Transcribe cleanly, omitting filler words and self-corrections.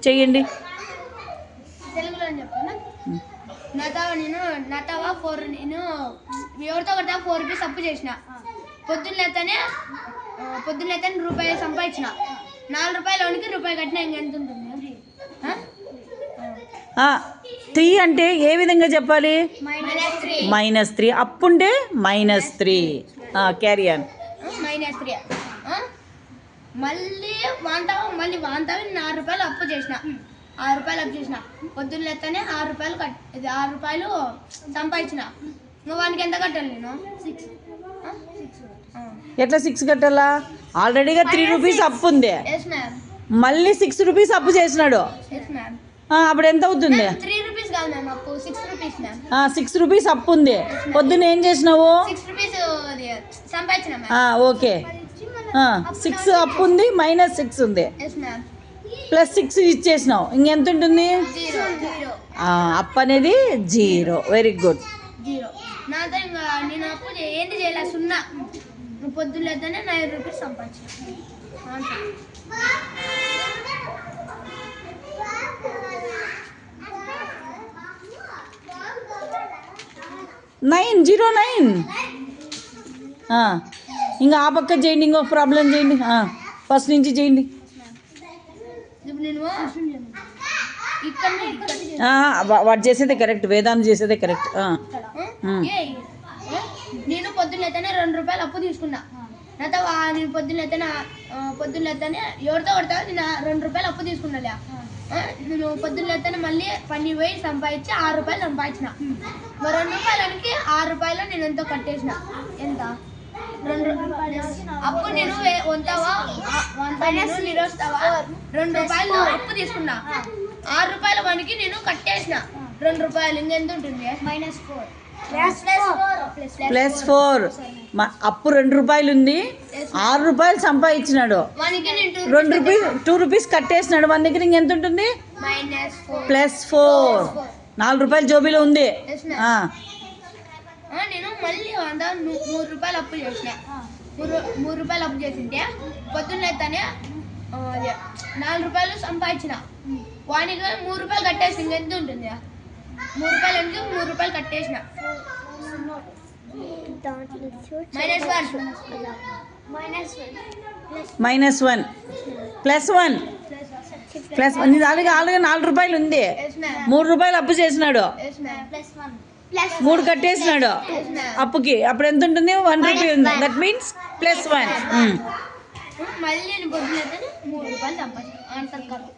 చెయ్యండి. తెలుగులో చెప్పాను. నేను నతావా 4 నేను ఎవరితో ఒకటి 4 రూపీస్ అప్పు చేసిన. పొద్దున్నెత్తనే రూపాయి సంపాదించిన. 4 రూపాయలకి రూపాయి కట్టినా ఇంకెంత ఉంటుంది? 3 అంటే ఏ విధంగా చెప్పాలి? -3. అప్పుంటే -3. Carry on. -3 మళ్ళీ వాంతావు 4 రూపాయలు అప్పు చేసిన. 6 రూపాయలు అప్పు చేసిన. పొద్దున్నెత్తనే 6 రూపాయలు సంపాదించిన. వానికి ఎంత కట్టాలి నేను? 6. ఎట్లా 6 కట్టాలా? ఆల్రెడీగా 3 రూపీస్ అప్పు ఉంది, మళ్ళీ 6 రూపీస్ అప్పు చేసినాడు. అప్పుడు ఎంత అవుతుంది? 3 రూపీస్ కాదు మ్యామ్, అప్పు 6 రూపీస్ మ్యామ్. 6 రూపీస్ అప్పు ఉంది. పొద్దున్న ఏం చేసినావు? 6 రూపీస్ సంపాదించిన. ఓకే. 6 అప్పు ఉంది, -6 ఉంది, +6 ఇచ్చేసినావు. ఇంకెంత ఉంటుంది? అప్పు అనేది 0. Very good. 0 నాతో ఇంకా నేను అప్పు ఏంటి చేయలే, 0. పొద్దున్నెత్తనే 9 రూపీస్ సంపాదించిన. 909. ఇంకా ఆ పక్క చేయండి, ఇంకో ప్రాబ్లం చేయండి. ఫస్ట్ నుంచి చేయండి. వాడు చేసేదే కరెక్ట్, వేదాంతం చేసేదే కరెక్ట్. నేను పొద్దున్నెత్తనే 2 రూపాయలు అప్పు తీసుకున్నా. నాతో నేను పొద్దున్నెత్తనే ఎవరితో కొడతా నేను 2 రూపాయలు అప్పు తీసుకున్నాలే. నేను పొద్దున్నెత్తనే మళ్ళీ పని పోయి సంపాదించి 6 రూపాయలు సంపాదించిన. 2 రూపాయలకి 6 రూపాయలు నేను ఎంతో కట్టేసిన. ఎంత? 2 రూపాయలు అప్పు నేను వంతావా నిరోస్తావా 2 రూపాయలు అప్పు తీసుకున్నా. 6 రూపాయల వానికి నేను కట్టేసిన 2 రూపాయలు. ఇంకెంత ఉంటుంది? -4. +4. అప్పు 2 రూపాయలు ఉంది, 6 రూపాయలు సంపాదించినాడు. 2 రూపీస్ కట్టేసినాడు. మన దగ్గర ఇంకెంత ఉంటుంది? +4. 4 రూపాయలు జోబీలో ఉంది. నేను మళ్ళీ 3 రూపాయలు అప్పు చేసిన. 3 రూపాయలు అప్పు చేసింటే పొద్దున్నెత్తనే 4 రూపాయలు సంపాదించిన. వానికి 3 రూపాయలు కట్టేసి ఇంకెంత ఉంటుంది? 3 రూపాయలు ఎందుకు 3 రూపాయలు కట్టేసిన. -1 +1 ఇది అలాగే 4 రూపాయలు ఉంది, 3 రూపాయలు అప్పు చేసినాడు, 3 కట్టేసినాడు అప్పుకి. అప్పుడు ఎంత ఉంటుంది? 1 రూపీ ఉంది. That means +1. మళ్ళీ నేను పొద్దున 3 రూపాయలు సంపాదించాను. ఆన్సర్ కాదు.